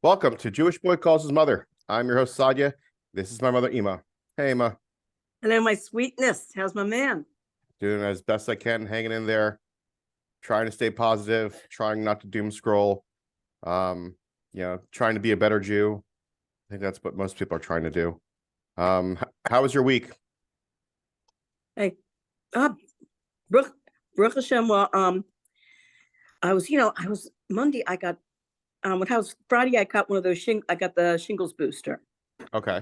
Welcome to Jewish Boy Calls His Mother. I'm your host, Sadia. This is my mother, Ima. Hey, Ima. Hello, my sweetness. How's my man? Doing as best I can, hanging in there, trying to stay positive, trying not to doom scroll, trying to be a better Jew. I think that's what most people are trying to do. How was your week? Hey, Baruch Hashem. Well, I was Monday. I got when I was Friday. I got one of those I got the shingles booster. Okay.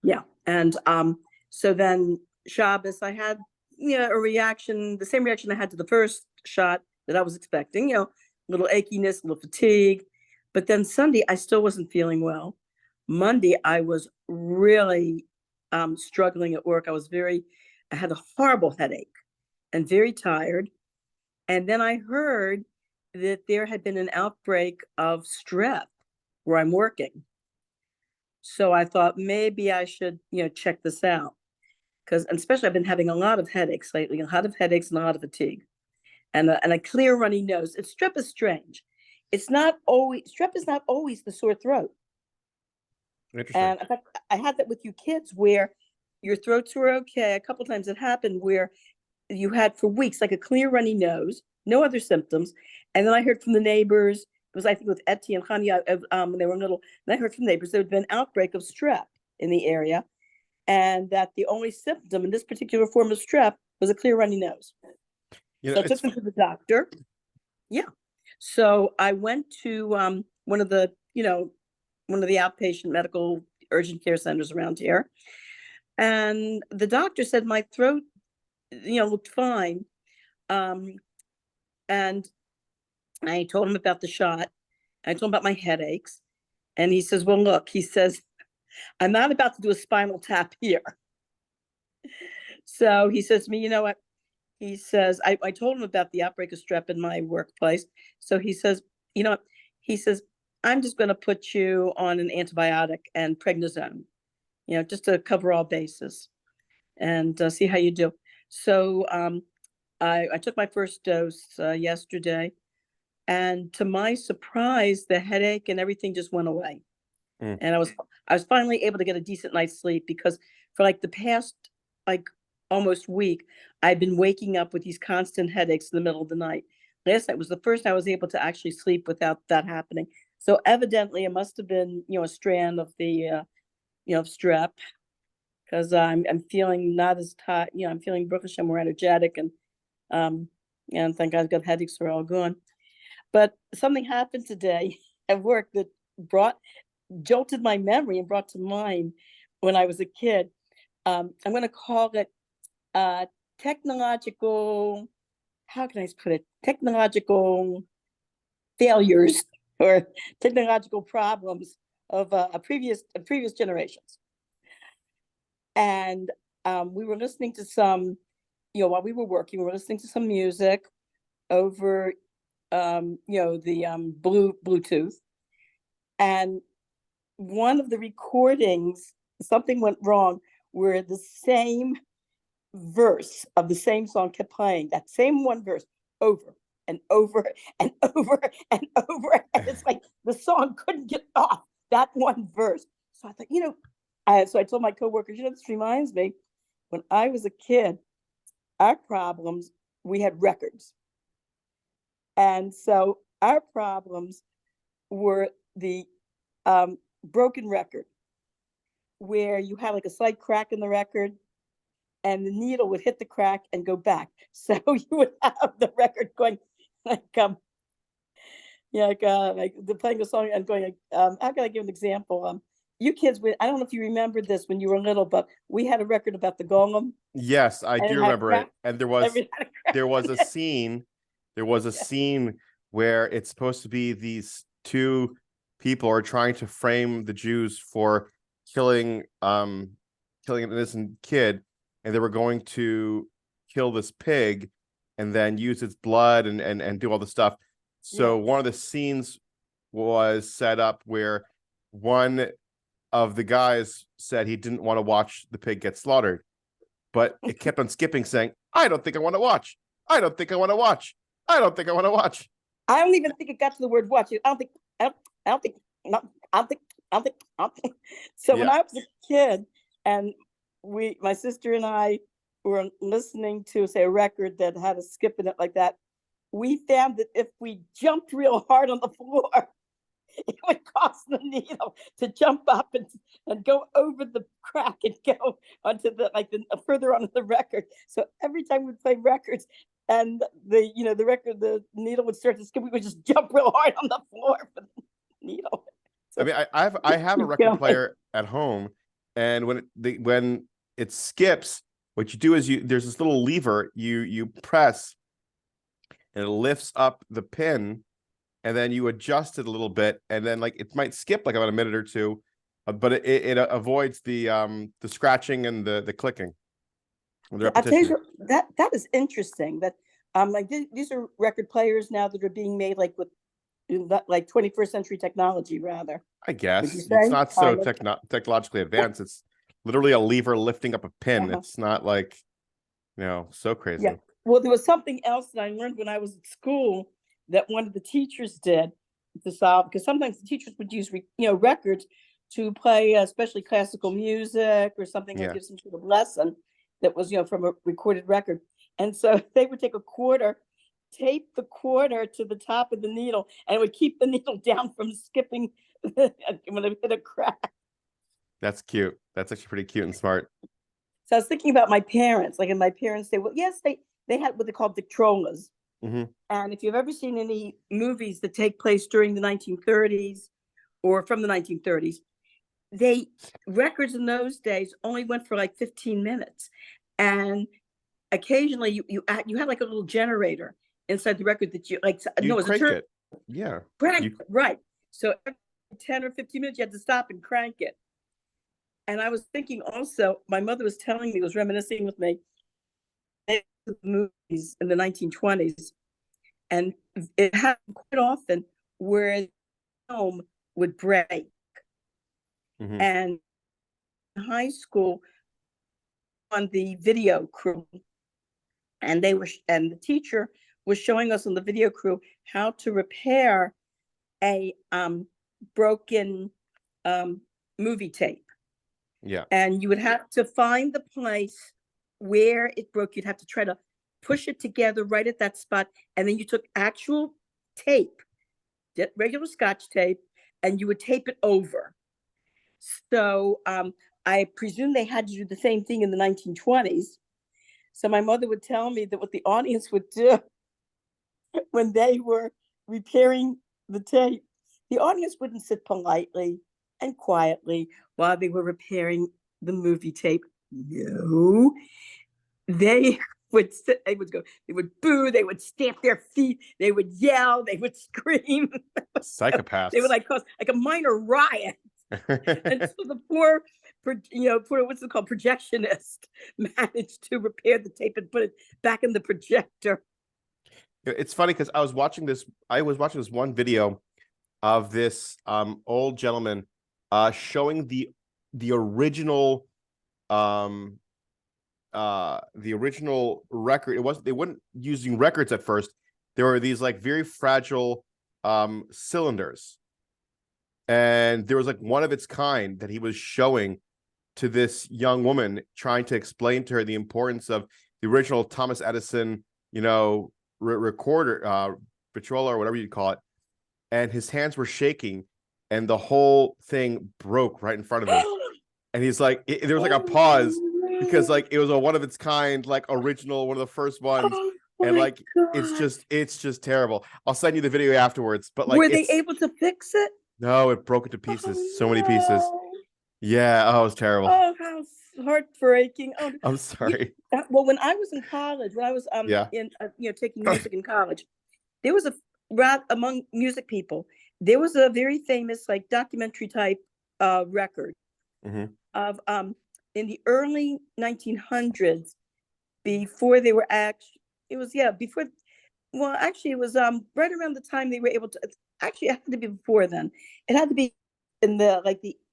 Yeah, and so then Shabbos, I had a reaction, the same reaction I had to the first shot that I was expecting. A little achiness, a little fatigue, but then Sunday I still wasn't feeling well. Monday I was really struggling at work. I had a horrible headache and very tired. And then I heard that there had been an outbreak of strep where I'm working. So I thought maybe I should, check this out. Because especially I've been having a lot of headaches lately, a lot of headaches and a lot of fatigue. And a clear runny nose. Strep is strange. Strep is not always the sore throat. Interesting. And in fact, I had that with you kids where your throats were okay. A couple of times it happened where you had for weeks like a clear runny nose, no other symptoms. And then I heard from the neighbors, it was I think with Etty and Khania when they were little, and I heard from neighbors there had been an outbreak of strep in the area, and that the only symptom in this particular form of strep was a clear runny nose. So I took them to the doctor. Yeah. So I went to one of the outpatient medical urgent care centers around here. And the doctor said my throat, looked fine. And I told him about the shot. I told him about my headaches. And he says, well, look, he says, I'm not about to do a spinal tap here. So he says to me, you know what? He says, I told him about the outbreak of strep in my workplace. So he says, you know what? He says, I'm just going to put you on an antibiotic and prednisone, just to cover all bases and see how you do. So I took my first dose yesterday, and to my surprise, the headache and everything just went away. And I was finally able to get a decent night's sleep, because for like the past almost week, I've been waking up with these constant headaches in the middle of the night. Last night was the first I was able to actually sleep without that happening. So evidently it must have been, a strand of the, strep, because I'm feeling not as tired. I'm feeling Baruch Hashem more energetic, and thank God, I've headaches are all gone. But something happened today at work that jolted my memory and brought to mind when I was a kid. I'm going to call it technological, how can I put it? Technological failures or technological problems of previous generations. And we were listening to some, while we were working, we were listening to some music over, the Bluetooth. And one of the recordings, something went wrong, where the same verse of the same song kept playing, that same one verse over and over and over and over. And it's like the song couldn't get off that one verse. So I thought, so I told my coworkers, this reminds me, when I was a kid, our problems, we had records. And so our problems were the broken record, where you had like a slight crack in the record and the needle would hit the crack and go back. So you would have the record going like they're playing a song and going, how can I give an example? You kids, I don't know if you remember this when you were little, but we had a record about the golem. Yes, I do remember it. And there was a scene. There was a scene where it's supposed to be these two people are trying to frame the Jews for killing an innocent kid, and they were going to kill this pig and then use its blood and do all the stuff. So one of the scenes was set up where one of the guys said he didn't want to watch the pig get slaughtered, but it kept on skipping, saying, I don't think I want to watch. I don't think I want to watch. I don't think I want to watch. I don't even think it got to the word watch. I I'm the, I'm the, I'm the. So when Yeah. I was a kid, and my sister and I were listening to, say, a record that had a skip in it like that, we found that if we jumped real hard on the floor, it would cause the needle to jump up and go over the crack and go onto the further onto the record. So every time we play records and the needle would start to skip, we would just jump real hard on the floor for the needle. So I mean, I have a record player at home, and when it skips, what you do is there's this little lever you press, and it lifts up the pin, and then you adjust it a little bit, and then like it might skip like about a minute or two, but it avoids the scratching and the clicking, the I'll tell repetition. you that is interesting. That like these are record players now that are being made like with like 21st century technology, rather. I Would guess you it's say? not so technologically advanced. It's literally a lever lifting up a pin. Uh-huh. It's not like, so Yeah. crazy. Well, there was something else that I learned when I was at school that one of the teachers did to solve, because sometimes the teachers would use records to play, especially classical music or something, or Yeah. give some sort of lesson that was from a recorded record. And so they would take a quarter, tape the quarter to the top of the needle, and it would keep the needle down from skipping when it hit a crack. That's cute. That's actually pretty cute and smart. So I was thinking about my parents, and my parents say, well, yes, they had what they called Victrolas. Mm-hmm. And if you've ever seen any movies that take place during the 1930s or from the 1930s, records in those days only went for like 15 minutes. And occasionally you had like a little generator inside the record that you You it's a crank it. Yeah. Right. So every 10 or 15 minutes, you had to stop and crank it. And I was thinking also, my mother was telling me, was reminiscing with me, movies in the 1920s. And it happened quite often where the film would break. Mm-hmm. And in high school, on the video crew, and the teacher was showing us on the video crew how to repair a broken movie tape. Yeah. And you would have to find the place where it broke. You'd have to try to push it together right at that spot. And then you took actual tape, regular Scotch tape, and you would tape it over. So I presume they had to do the same thing in the 1920s. So my mother would tell me that what the audience would do when they were repairing the tape, the audience wouldn't sit politely and quietly while they were repairing the movie tape. No, they would sit, they would go, they would boo, they would stamp their feet, they would yell, they would scream. Psychopaths. They would cause like a minor riot. And so the poor what's it called, projectionist managed to repair the tape and put it back in the projector. It's funny because I was watching this one video of this old gentleman showing the original record. They weren't using records at first. There were these like very fragile cylinders, and there was like one of its kind that he was showing to this young woman, trying to explain to her the importance of the original Thomas Edison recorder, Victrola, or whatever you call it. And his hands were shaking, and the whole thing broke right in front of him. And he's like, there was like a pause, because like it was a one of its kind, like original, one of the first ones. And like it's just terrible. I'll send you the video afterwards. But like, were they able to fix it? No, it broke into pieces. So many pieces. Yeah. Oh, it was terrible. Oh, how heartbreaking. Oh, I'm sorry. Well, when I was in college, when I was in taking music in college, there was among music people, there was a very famous like documentary type record of in the early 1900s, before they were it was right around the time they were able to, actually it had to be before then. It had to be in the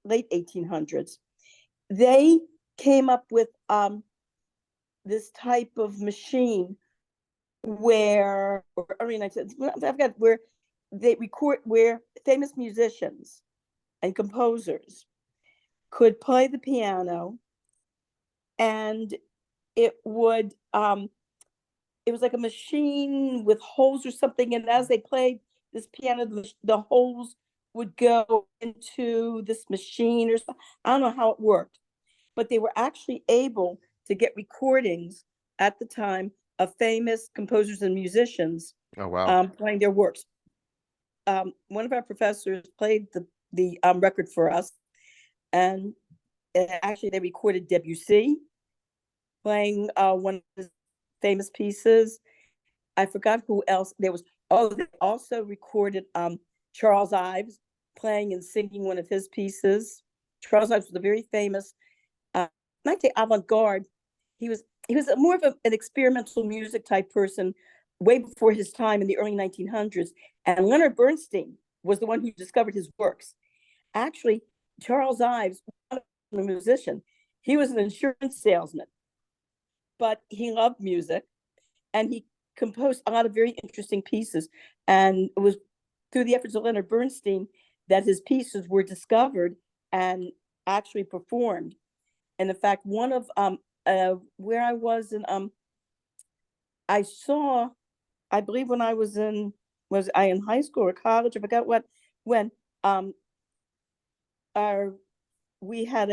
late 1800s. They came up with this type of machine where, or early 1900s, I forgot, where they record, where famous musicians and composers could play the piano, and it would it was like a machine with holes or something, and as they played this piano, the holes would go into this machine or something. I don't know how it worked, but they were actually able to get recordings at the time of famous composers and musicians Oh, wow. playing their works. One of our professors played the record for us, and actually they recorded Debussy playing one of his famous pieces. I forgot who else there was. Oh, they also recorded Charles Ives playing and singing one of his pieces. Charles Ives was a very famous, I'd say avant-garde. He was more of an experimental music type person way before his time in the early 1900s. And Leonard Bernstein was the one who discovered his works. Actually, Charles Ives was a musician. He was an insurance salesman, but he loved music, and he composed a lot of very interesting pieces. And it was through the efforts of Leonard Bernstein that his pieces were discovered and actually performed. And in fact, one of where I was in I saw, I believe when I was in high school or college, I forgot when our we had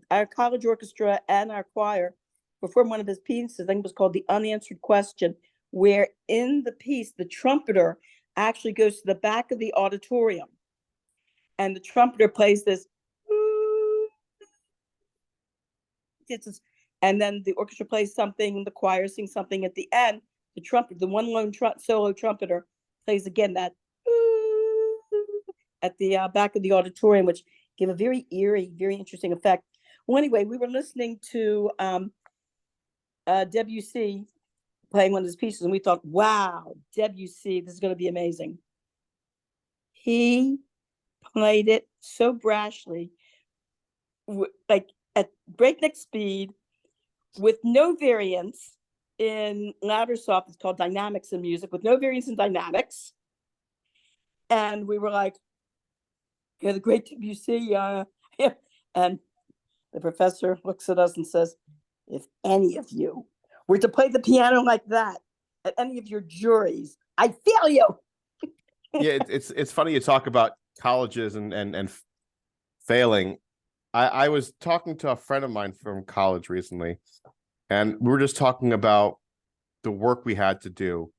our college orchestra and our choir performed one of his pieces. I think it was called The Unanswered Question, where in the piece, the trumpeter actually goes to the back of the auditorium, and the trumpeter plays this, and then the orchestra plays something, the choir sings something at the end. The one lone solo trumpeter plays again that at the back of the auditorium, which gave a very eerie, very interesting effect. Well, anyway, we were listening to Debussy playing one of his pieces, and we thought, wow, Debussy, this is going to be amazing. He played it so brashly, like at breakneck speed, with no variance in loud or soft. It's called dynamics in music, with no variance in dynamics. And we were like, yeah, the great Debussy. And the professor looks at us and says, if any of you were to play the piano like that at any of your juries, I'd fail you. Yeah, it's funny you talk about colleges and failing. I was talking to a friend of mine from college recently, and we were just talking about the work we had to do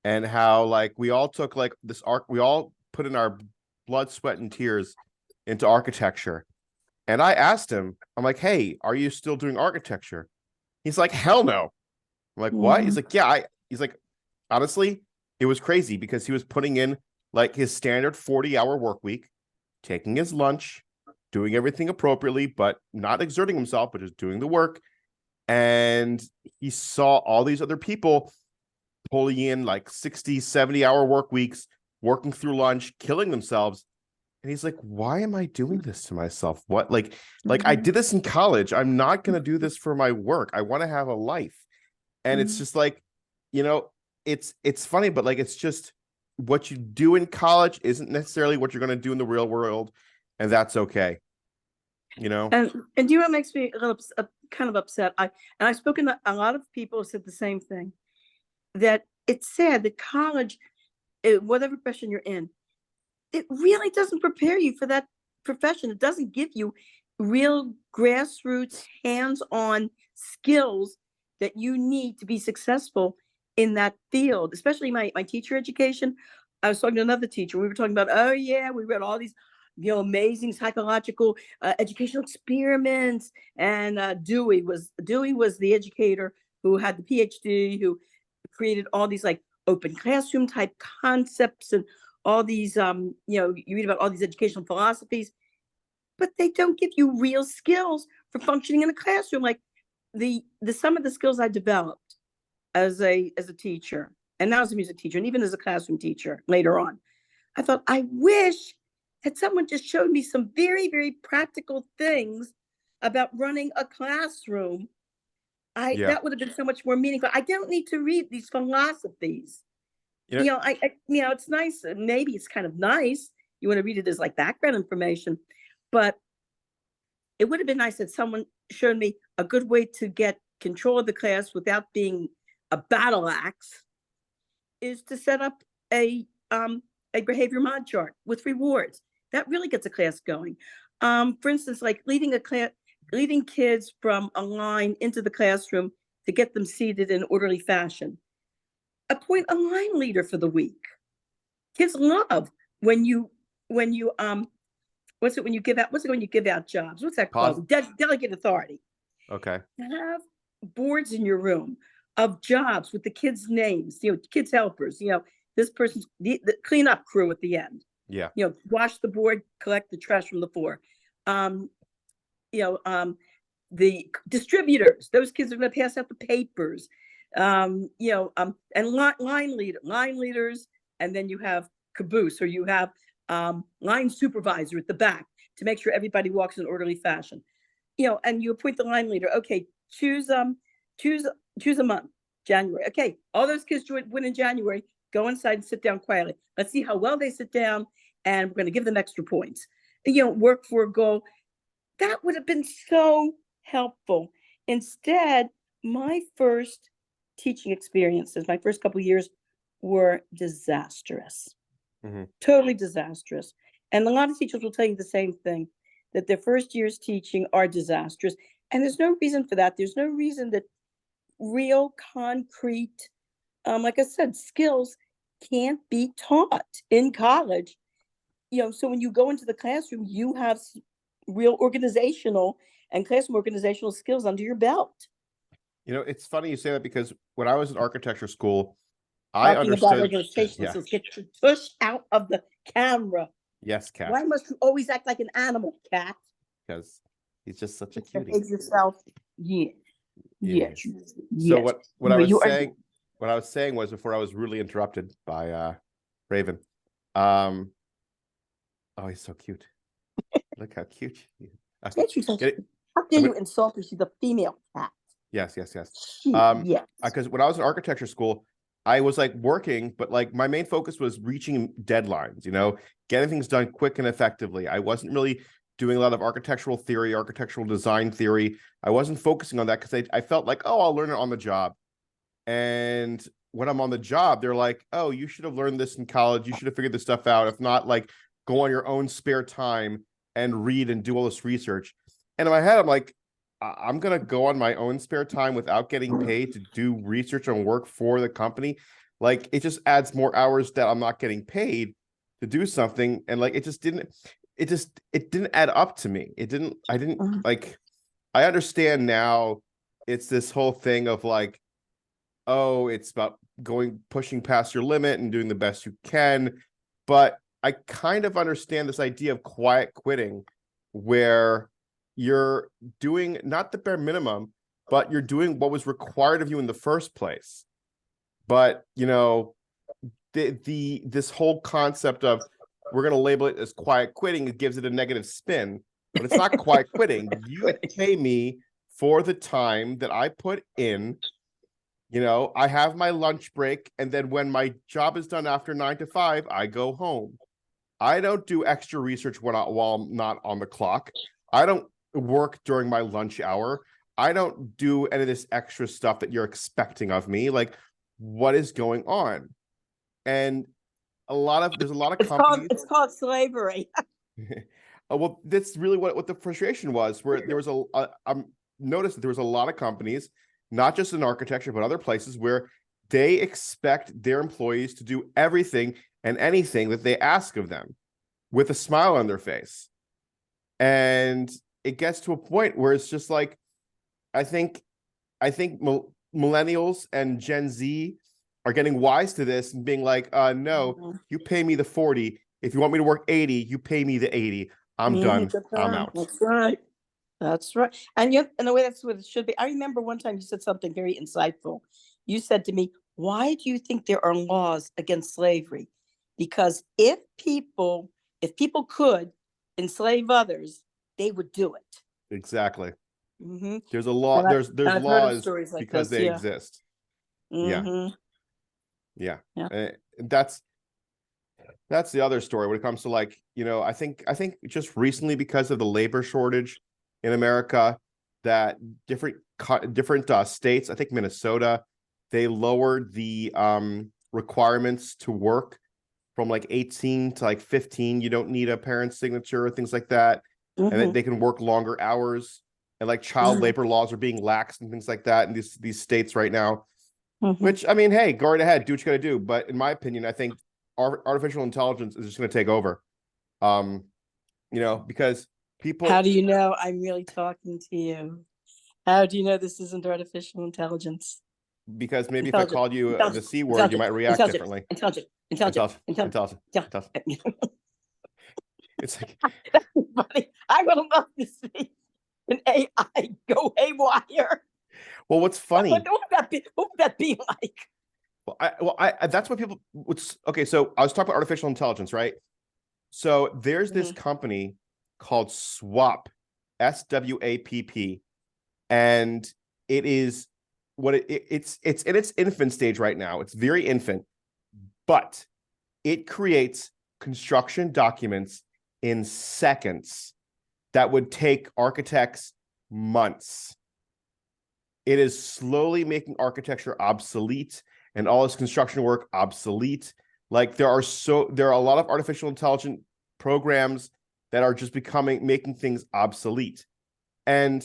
and how like we all took like this we all put in our blood, sweat, and tears into architecture. And I asked him, I'm like, hey, are you still doing architecture? He's like, hell no. I'm like, what? He's like, yeah, he's like, honestly, it was crazy because he was putting in like his standard 40-hour work week, taking his lunch, doing everything appropriately, but not exerting himself, but just doing the work. And he saw all these other people pulling in like 60, 70-hour work weeks, working through lunch, killing themselves. And he's like, why am I doing this to myself? What, like I did this in college. I'm not going to do this for my work. I want to have a life. And it's just like, it's funny, but like, it's just what you do in college isn't necessarily what you're going to do in the real world. And that's okay. And you know what makes me a little kind of upset? I've spoken to a lot of people who said the same thing, that it's sad that college, whatever profession you're in, it really doesn't prepare you for that profession. It doesn't give you real grassroots, hands-on skills that you need to be successful in that field, especially my teacher education. I was talking to another teacher. We were talking about, oh yeah, we read all these amazing psychological educational experiments. And Dewey was the educator who had the PhD, who created all these like open classroom type concepts and all these, you read about all these educational philosophies, but they don't give you real skills for functioning in a classroom. Like some of the skills I developed as a teacher, and now as a music teacher, and even as a classroom teacher later on, I thought, I wish that someone just showed me some very, very practical things about running a classroom. That would have been so much more meaningful. I don't need to read these philosophies. It's nice. Maybe it's kind of nice You want to read it as like background information. But it would have been nice that someone showed me a good way to get control of the class without being a battle axe, is to set up a behavior mod chart with rewards. That really gets a class going. For instance, like leading kids from a line into the classroom to get them seated in orderly fashion. Appoint a line leader for the week. Kids love when you when you when you give out jobs? What's that called? Delegate authority. Okay. Have boards in your room of jobs with the kids' names, kids helpers, this person's the cleanup crew at the end. Yeah. Wash the board, collect the trash from the floor. The distributors, those kids are going to pass out the papers. And line leaders, and then you have caboose, or you have line supervisor at the back to make sure everybody walks in orderly fashion. And you appoint the line leader. Okay, choose a month, January. Okay, all those kids win in January. Go inside and sit down quietly. Let's see how well they sit down, and we're going to give them extra points. Work for a goal. That would have been so helpful. Instead, my first teaching experiences, my first couple of years, were disastrous. Mm-hmm. Totally disastrous. And a lot of teachers will tell you the same thing, that their first years teaching are disastrous. And there's no reason for that. There's no reason that real, concrete, like I said, skills can't be taught in college. So when you go into the classroom, you have real organizational and classroom organizational skills under your belt. It's funny you say that, because when I was in architecture school, I understood. About organizational skills. Get your tush out of the camera. Yes, Cat. Why must you always act like an animal, Cat? Because he's just such a cutie. Behave yourself. Yeah. Yes. So what I was saying was, before I was rudely interrupted by Raven. Oh, he's so cute. Look how cute she is. How dare you insult her? She's a female cat. Yes. Yes. Because when I was in architecture school, I was like working, but like my main focus was reaching deadlines, getting things done quick and effectively. I wasn't really doing a lot of architectural theory, architectural design theory. I wasn't focusing on that because I felt like, oh, I'll learn it on the job. And when I'm on the job, they're like, oh, you should have learned this in college. You should have figured this stuff out. If not, like, go on your own spare time and read and do all this research. And in my head, I'm like, I'm going to go on my own spare time without getting paid to do research and work for the company. Like, it just adds more hours that I'm not getting paid to do something. And like, it didn't add up to me. I understand now it's this whole thing of like, oh, it's about pushing past your limit and doing the best you can. But I kind of understand this idea of quiet quitting, where you're doing not the bare minimum, but you're doing what was required of you in the first place. But this whole concept of, we're going to label it as quiet quitting, it gives it a negative spin, but it's not quiet quitting. You pay me for the time that I put in. I have my lunch break, and then when my job is done after 9 to 5, I go home. I don't do extra research while I'm not on the clock. I don't work during my lunch hour. I don't do any of this extra stuff that you're expecting of me. Like, what is going on? And there's a lot of companies. It's called slavery. Well, that's really what the frustration was, where there was I noticed that there was a lot of companies, not just in architecture, but other places, where they expect their employees to do everything and anything that they ask of them with a smile on their face. And it gets to a point where it's just like, I think millennials and Gen Z are getting wise to this and being like, no, you pay me the 40. If you want me to work 80, you pay me the 80. I'm done. I'm out. That's right. And in a way, that's what it should be. I remember one time you said something very insightful. You said to me, why do you think there are laws against slavery? Because if people could enslave others, they would do it. Exactly. Mm-hmm. There's a law. There's laws like because they exist. Mm-hmm. Yeah. That's That's the other story when it comes to like, I think just recently because of the labor shortage in America, that different states, I think Minnesota, they lowered the requirements to work from like 18 to like 15. You don't need a parent's signature or things like that. And they can work longer hours, and like child labor laws are being laxed and things like that in these states right now. Which, I mean, hey, go right ahead, do what you got to do. But in my opinion, I think artificial intelligence is just going to take over. Because people. How do you know I'm really talking to you? How do you know this isn't artificial intelligence? Because maybe if I called you the C word, you might react differently. Intelligent. It's like, that's funny. I would love to see an AI go haywire. Well, what's funny? What would that be like? Well, that's what people would. Okay, so I was talking about artificial intelligence, right? So there's this company called SWAP, SWAPP, and it is it's in its infant stage right now. It's very infant, but it creates construction documents in seconds that would take architects months. It is slowly making architecture obsolete and all this construction work obsolete. Like there are a lot of artificial intelligence programs that are just making things obsolete. And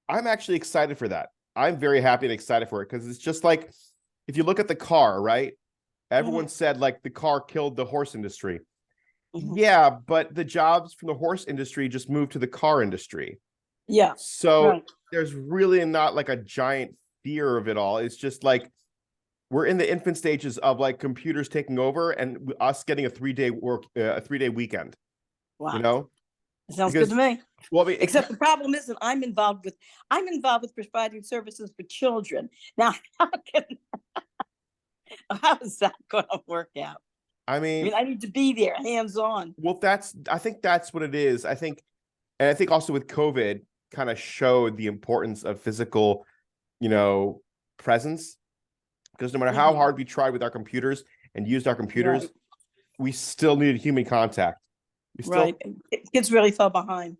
I'm actually excited for that. I'm very happy and excited for it because it's just like, if you look at the car, right? Everyone said like the car killed the horse industry. Yeah, but the jobs from the horse industry just moved to the car industry. Yeah. So there's really not like a giant fear of it all. It's just like we're in the infant stages of like computers taking over and us getting a 3-day weekend. Wow. It sounds good to me. Well, I mean, except the problem is that I'm involved with providing services for children. Now, how is that going to work out? I mean, I need to be there, hands on. Well, I think that's what it is. I think also with COVID kind of showed the importance of physical, presence. Because no matter how hard we tried with our computers and used our computers, we still needed human contact. Kids really fell behind.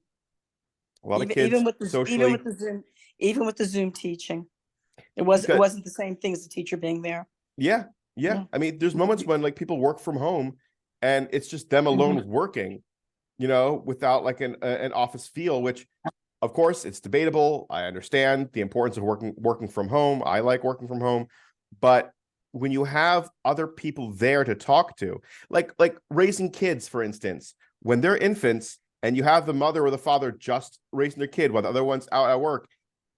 A lot of kids, even with the Zoom teaching, it wasn't the same thing as the teacher being there. Yeah. I mean, there's moments when like people work from home, and it's just them alone working, without like an office feel. Which, of course, it's debatable. I understand the importance of working from home. I like working from home, but when you have other people there to talk to, like raising kids, for instance, when they're infants and you have the mother or the father just raising their kid while the other one's out at work,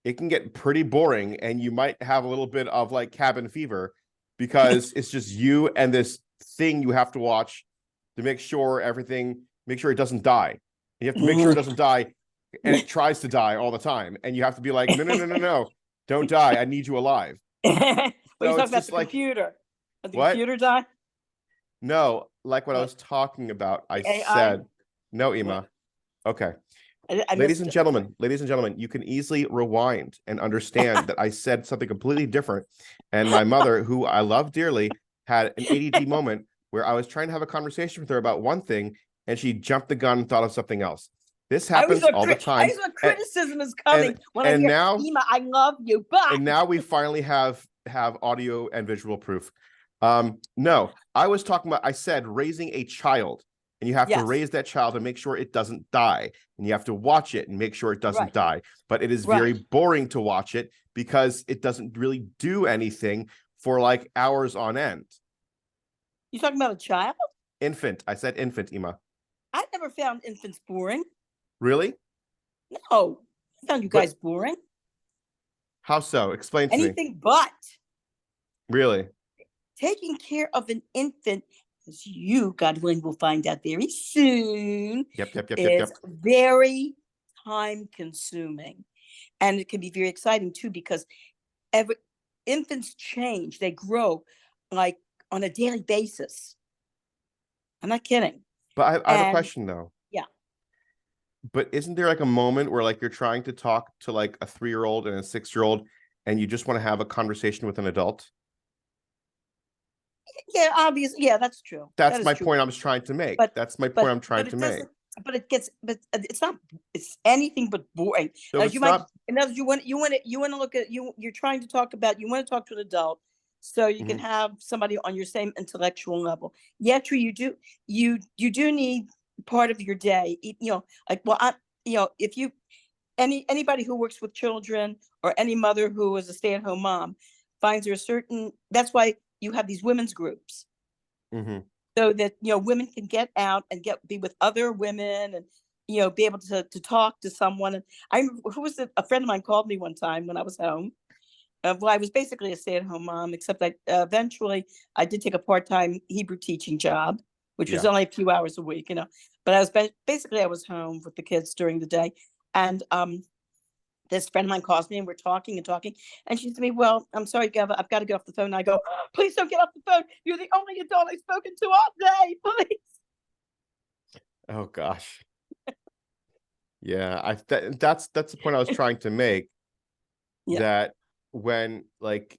it can get pretty boring, and you might have a little bit of like cabin fever because it's just you and this thing you have to watch to make sure it doesn't die. And you have to make sure it doesn't die, and it tries to die all the time, and you have to be like, no, don't die. I need you alive. What are you talking about, the computer? Did the computer die? No, like what I was talking about. I said, no, Ima. Okay. Ladies and gentlemen, you can easily rewind and understand that I said something completely different. And my mother, who I love dearly, had an ADD moment where I was trying to have a conversation with her about one thing, and she jumped the gun and thought of something else. This happens all the time. I what criticism is coming when I hear, Ima, I love you, but... And now we finally have audio and visual proof. No, I said raising a child. And you have to raise that child and make sure it doesn't die. And you have to watch it and make sure it doesn't die. But it is very boring to watch it because it doesn't really do anything for like hours on end. You talking about a child? Infant. I said infant, Ima. I never found infants boring. Really? No. I found you guys boring. How so? Explain to me. Anything but. Really? Taking care of an infant, as you, God willing, will find out very soon. Yep. Is very time consuming. And it can be very exciting too, because infants change, they grow like on a daily basis. I'm not kidding. But I have a question though. Yeah. But isn't there like a moment where like you're trying to talk to like a 3-year-old and a 6-year-old and you just want to have a conversation with an adult? Yeah, obviously. Yeah, that's true. That That's is my true. point I was trying to make. But That's my point I'm trying but to it make. doesn't. But it's not. It's anything but boring. So if As you it's might. not, In other words, you want to look at you. You're trying to talk about. You want to talk to an adult, so you can mhm, have somebody on your same intellectual level. Yeah, true. You do. You do need part of your day. Like well, if you anybody who works with children or any mother who is a stay-at-home mom finds there a certain. That's why you have these women's groups mhm. so that women can get out and be with other women and be able to talk to someone. And who was it? A friend of mine called me one time when I was home. Well, I was basically a stay-at-home mom, except I eventually I did take a part-time Hebrew teaching job, which was Yeah. only a few hours a week. But I was basically I was home with the kids during the day. And this friend of mine calls me and we're talking and talking. And she said to me, well, I'm sorry, Gava, I've got to get off the phone. And I go, please don't get off the phone. You're the only adult I've spoken to all day. Please. Oh gosh. Yeah. That's the point I was trying to make. Yeah. That when like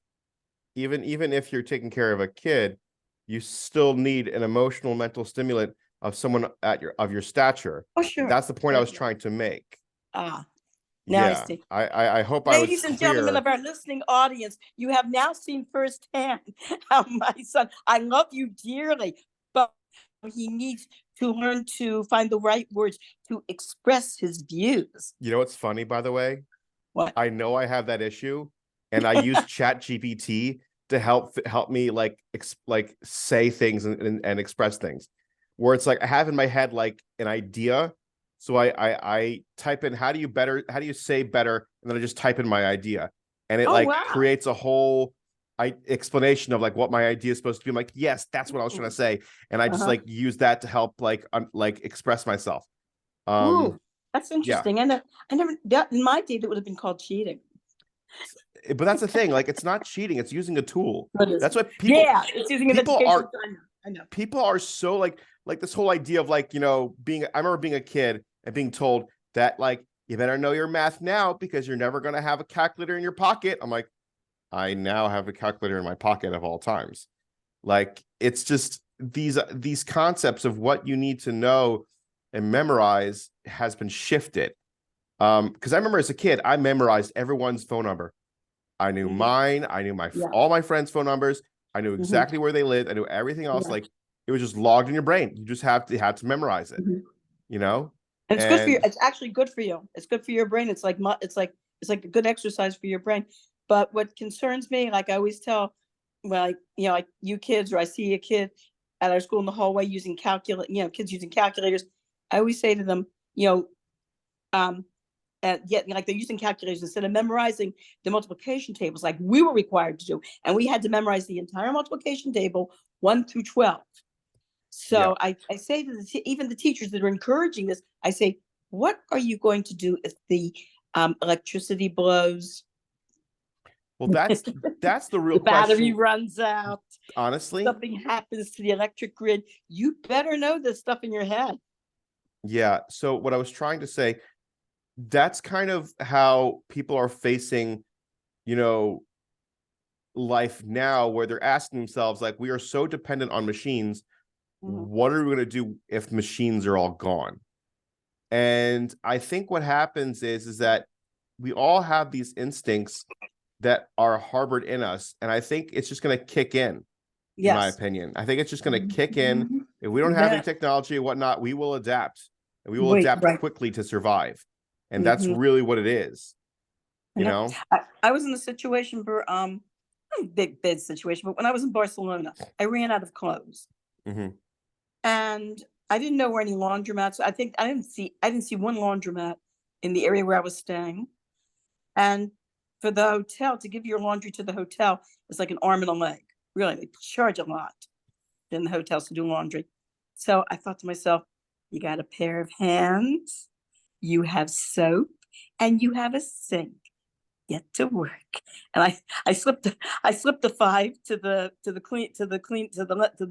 even if you're taking care of a kid, you still need an emotional mental stimulant of someone of your stature. Oh, sure. That's the point I was trying to make. Ah, now I Yeah. see. I hope I was Ladies and gentlemen clear. of our listening audience, you have now seen firsthand how my son, I love you dearly, but he needs to learn to find the right words to express his views. You know what's funny, by the way? What? I know I have that issue, and I use Chat GPT to help me like say things and express things. Where it's like I have in my head like an idea, so I type in how do you say better, and then I just type in my idea, and it Oh, like wow. creates a whole explanation of like what my idea is supposed to be. I'm like, yes, that's what I was trying to say, and I just Uh-huh. like use that to help like express myself. Ooh, that's Yeah. interesting. And I never, that in my day, that would have been called cheating. But that's the thing, like it's not cheating, it's using a tool. What is That's it? what Yeah, it's using an people education. are I know. people are so like this whole idea of like being I remember being a kid and being told that like you better know your math now because you're never going to have a calculator in your pocket. I'm like, I now have a calculator in my pocket at all times. Like it's just these concepts of what you need to know and memorize has been shifted. Because I remember as a kid I memorized everyone's phone number. I knew Mhm. mine. I knew Yeah. all my friends' phone numbers. I knew Mhm. exactly where they lived. I knew everything else. Yeah. Like it was just logged in your brain. You just had to memorize it, Mhm. you know? And it's good for you. And It's actually good for you. It's good for your brain. It's like a good exercise for your brain. But what concerns me, like I always tell, well, like you kids, or I see a kid at our school in the hallway using kids using calculators. I always say to them, um, yet like they're using calculators instead of memorizing the multiplication tables like we were required to do, and we had to memorize the entire multiplication table 1 through 12. yeah, So I say to even the teachers that are encouraging this, I say, what are you going to do if the electricity blows, well, the that's the real battery question. runs out, Honestly, something happens to the electric grid? You better know this stuff in your head. yeah. So what I was trying to say, that's kind of how people are facing, you know, life now, where they're asking themselves, like, we are so dependent on machines. Mhm. What are we going to do if machines are all gone? And I think what happens is that we all have these instincts that are harbored in us. And I think it's just going to kick in my Yes. opinion. I think it's just going to kick in. Mhm. If we don't have any Yeah. technology and whatnot, we will adapt and we will Wait, adapt right. quickly to survive. And that's Mhm. really what it is, I you know. know? I was in a situation where big situation, but when I was in Barcelona, I ran out of clothes. Hmm. And I didn't know where any laundromats. I think I didn't see one laundromat in the area where I was staying. And for the hotel to give your laundry to the hotel is like an arm and a leg. Really, they charge a lot in the hotels to do laundry. So I thought to myself, you got a pair of hands, you have soap, and you have a sink. Get to work. And I slipped a five to the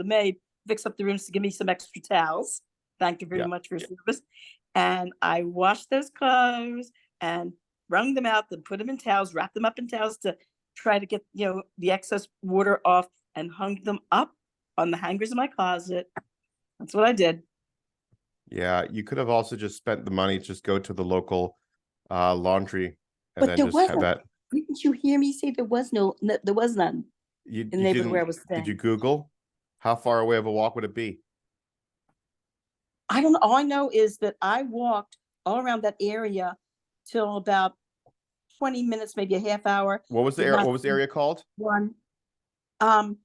maid, fix up the rooms to give me some extra towels. Thank you very Yeah. much for your service. And I washed those clothes and wrung them out, then put them in towels, wrapped them up in towels to try to get the excess water off, and hung them up on the hangers in my closet. That's what I did. Yeah, you could have also just spent the money, just go to the local laundry and But then there just have wasn't. that. Didn't you hear me say there was there was none You in the you neighborhood where I didn't, was did you staying? Google? How far away of a walk would it be? I don't know. All I know is that I walked all around that area till about 20 minutes, maybe a half hour. What was the Did not what was the see area called? one. Um,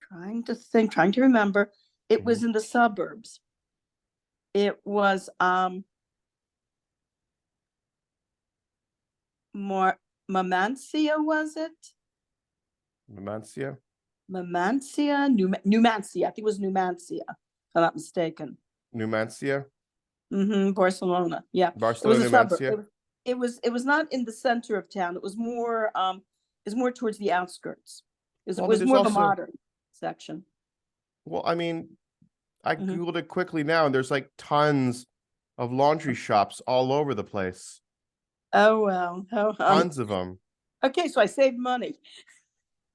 trying to think, trying to remember. It was Mhm. in the suburbs. It was more Mamancia, was it? Numancia? Numancia, Numancia. I think it was Numancia, if I'm not mistaken. Numancia? Barcelona. Yeah, it was Barcelona, a suburb. Numancia? It was not in the center of town. It was more towards the outskirts. It Well, I mean, was there's more of a also, modern section. well, I mean, I hmm Googled it quickly now, and there's like tons of laundry shops all over the place. Oh well. Oh, Tons of them. okay, so I saved money.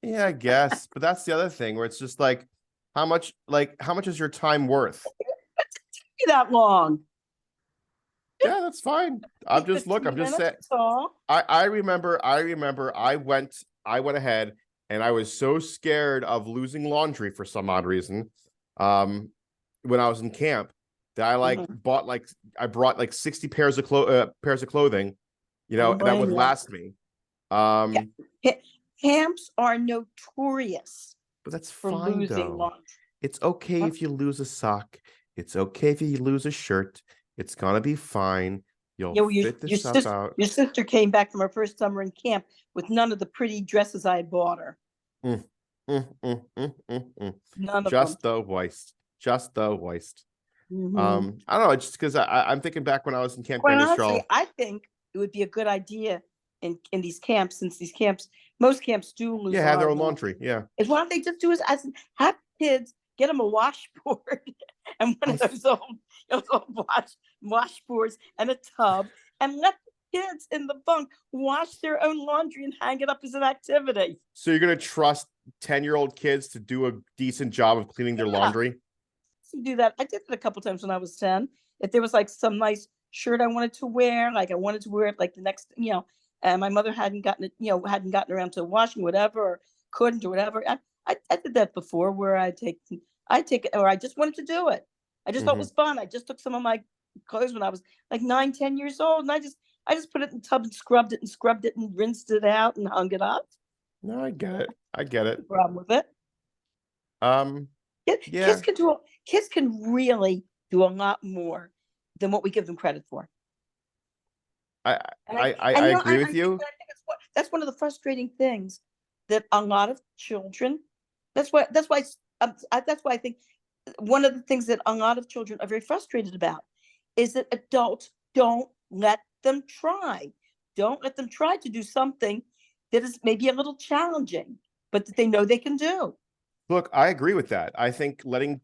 Yeah, I guess. But that's the other thing where it's just how much is your time worth? That long. Yeah, that's fine. I'm just, look, 15 I'm just minutes saying. tall. I remember I went ahead and I was so scared of losing laundry for some odd reason. When I was in camp that I brought like 60 pairs of clothing, I don't that blame would you. last me. Yeah. Um, Camps are notorious but that's for fine losing though. laundry. It's okay if you lose a sock. It's okay if you lose a shirt. It's gonna be fine. You'll You know, fit this stuff out. your sister came back from her first summer in camp with none of the pretty dresses I had bought her. Mm, mm. None of them. Just the waist. Just the waist. hmm I don't know, just because I'm thinking back when I was in Camp Quite Grand honestly, Mistral. I think it would be a good idea in these camps, since these camps, most camps do lose Yeah, a have lot their of own laundry. laundry. Yeah. Is why don't they just do as have kids get them a washboard and one of I those old washboards and a tub, and let the kids in the bunk wash their own laundry and hang it up as an activity. So you're gonna trust 10-year-old kids to do a decent job of cleaning their Yeah, laundry? to do that. I did it a couple times when I was 10. If there was like some nice shirt I wanted to wear, like I wanted to wear it like the next, and my mother hadn't gotten it, hadn't gotten around to washing whatever, or couldn't or whatever. I did that before, where I take it, or I just wanted to do it. I just thought it Hmm. was fun. I just took some of my clothes when I was like 9, 10 years old, and I just put it in the tub and scrubbed it and rinsed it out and hung it up. No, I get it. I get No it. problem with it. Um, Kids yeah, can do kids can really do a lot more than what we give them credit for. I And I I, and I agree with you. I think that's one of the frustrating things, that a lot of children. That's why I think one of the things that a lot of children are very frustrated about is that adults don't let them try. Don't let them try to do something that is maybe a little challenging, but that they know they can do. Look, I agree with that. I think letting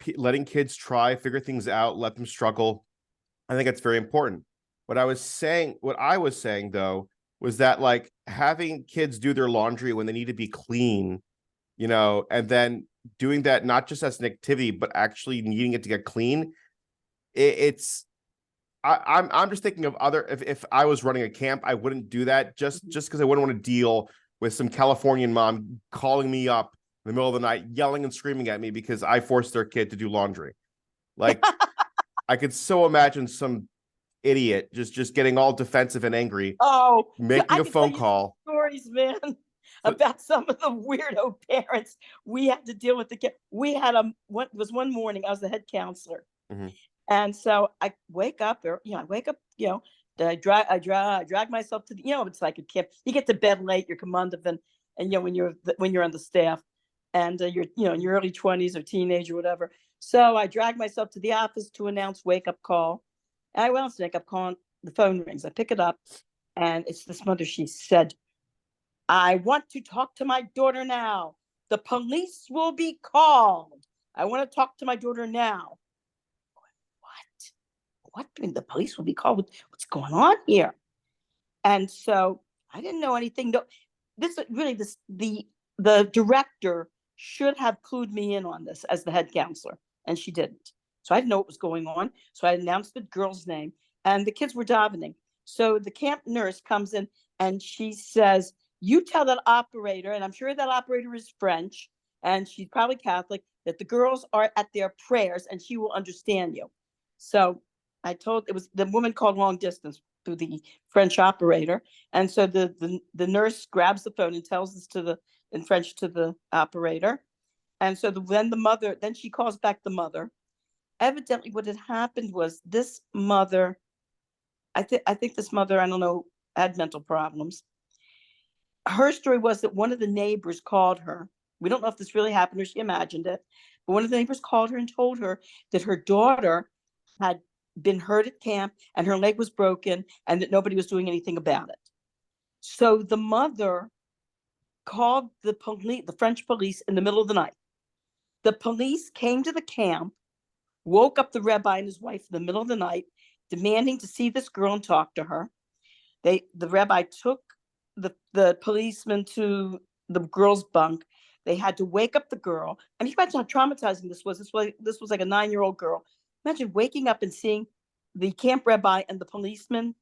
kids try, figure things out, let them struggle. I think it's very important. What I was saying though, was that like having kids do their laundry when they need to be clean, and then doing that not just as an activity, but actually needing it to get clean. It's I'm just thinking of other, if I was running a camp, I wouldn't do that just because I wouldn't want to deal with some Californian mom calling me up in the middle of the night, yelling and screaming at me because I forced their kid to do laundry. Like I could so imagine some idiot just getting all defensive and angry, Oh, making I a can tell phone you some call. stories, man, So, about some of the weirdo parents we had to deal with. We had one morning, I was the head counselor, mhm. and so I wake up, I drag myself to the, it's like a camp. You get to bed late, you're commanded, and when you're on the staff, and you're, in your early 20s or teenage or whatever. So I drag myself to the office to announce wake up call. And I announce wake up call. The phone rings. I pick it up, and it's this mother. She said, "I want to talk to my daughter now. The police will be called. I want to talk to my daughter now." What? What? I mean, the police will be called? What's going on here? And so I didn't know anything. No, this really, the director should have clued me in on this as the head counselor, and she didn't. So I didn't know what was going on. So I announced the girl's name, and the kids were davening. So the camp nurse comes in and she says, "You tell that operator," and I'm sure that operator is French and she's probably Catholic, "that the girls are at their prayers and she will understand you." So I told, it was the woman called long distance through the French operator. And so the nurse grabs the phone and tells this in French to the operator. And so then she calls back the mother. Evidently what had happened was this mother, I think this mother, I don't know, had mental problems. Her story was that one of the neighbors called her. We don't know if this really happened or she imagined it, but one of the neighbors called her and told her that her daughter had been hurt at camp and her leg was broken and that nobody was doing anything about it. So the mother called the French police in the middle of the night. The police came to the camp, woke up the rabbi and his wife in the middle of the night, demanding to see this girl and talk to her. The rabbi took the policeman to the girl's bunk. They had to wake up the girl. I mean, imagine how traumatizing this was. This was like a 9-year-old girl. Imagine waking up and seeing the camp rabbi and the policeman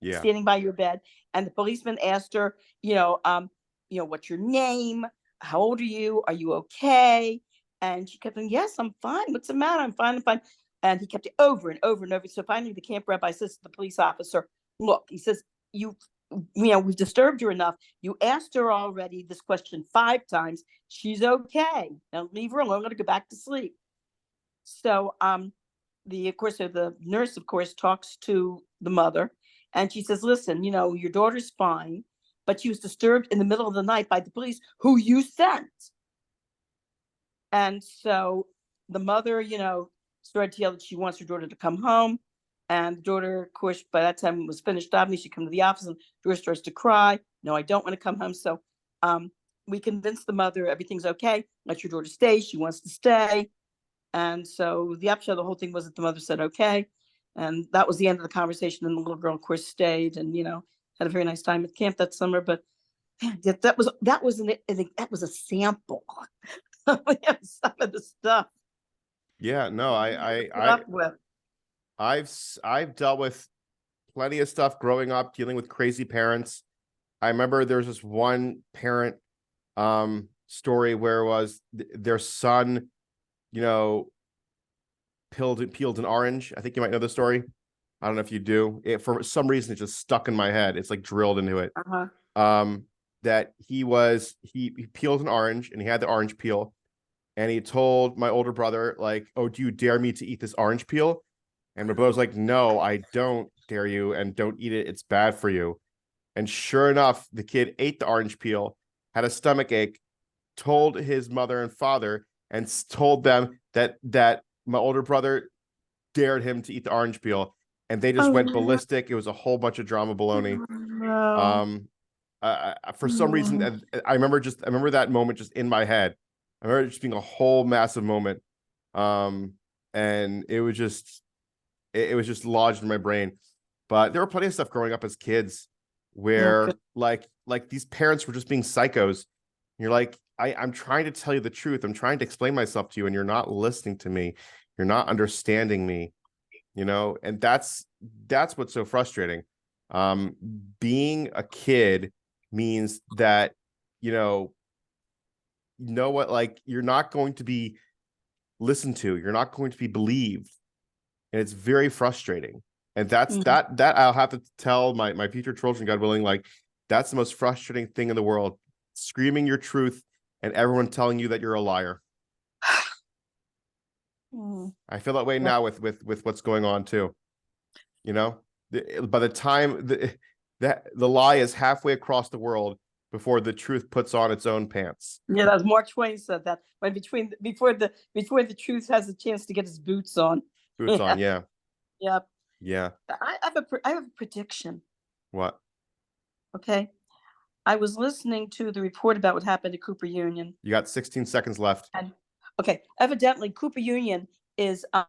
standing by your bed. And the policeman asked her, what's your name? How old are you? Are you okay? And she kept saying, "Yes, I'm fine. What's the matter? I'm fine. I'm fine." And he kept it over and over and over. So finally the camp rabbi says to the police officer, "Look," he says, we've disturbed her enough. You asked her already this question 5 times. She's okay. Now leave her alone. I'm going to go back to sleep." So the nurse, of course, talks to the mother and she says, "Listen, your daughter's fine, but she was disturbed in the middle of the night by the police who you sent." And so the mother, started to yell that she wants her daughter to come home. And the daughter, of course, by that time was finished davening. She comes to the office and the daughter starts to cry. "No, I don't want to come home." So we convinced the mother everything's okay. Let your daughter stay. She wants to stay. And so the upshot of the whole thing was that the mother said, "Okay." And that was the end of the conversation. And the little girl, of course, stayed and, had a very nice time at camp that summer. But that was a sample of some of the stuff. Yeah, no, I've dealt with plenty of stuff growing up, dealing with crazy parents. I remember there was this one parent story where it was their son, peeled an orange. I think you might know the story. I don't know if you do. For some reason, it just stuck in my head. It's like drilled into it. That he peeled an orange and he had the orange peel. And he told my older brother, like, "Oh, do you dare me to eat this orange peel?" And my brother's like, "No, I don't dare you, and don't eat it. It's bad for you." And sure enough, the kid ate the orange peel, had a stomach ache, told his mother and father, and told them that my older brother dared him to eat the orange peel. And they just went ballistic. It was a whole bunch of drama baloney. For some reason, I remember that moment just in my head. I remember it just being a whole massive moment. And it was just lodged in my brain. But there were plenty of stuff growing up as kids where like these parents were just being psychos. You're like, I'm trying to tell you the truth. I'm trying to explain myself to you, and you're not listening to me. You're not understanding me, and that's what's so frustrating. Being a kid means that, what, like, you're not going to be listened to. You're not going to be believed. And it's very frustrating. And that's that I'll have to tell my future children, God willing, like, that's the most frustrating thing in the world. Screaming your truth and everyone telling you that you're a liar. I feel that way now with what's going on too. By the time the lie is halfway across the world before the truth puts on its own pants. Yeah, that was Mark Twain said that. When before the truth has a chance to get his boots on. Boots on, yeah. Yep. Yeah. I have a prediction. What? Okay. I was listening to the report about what happened at Cooper Union. You got 16 seconds left. Okay. Evidently, Cooper Union is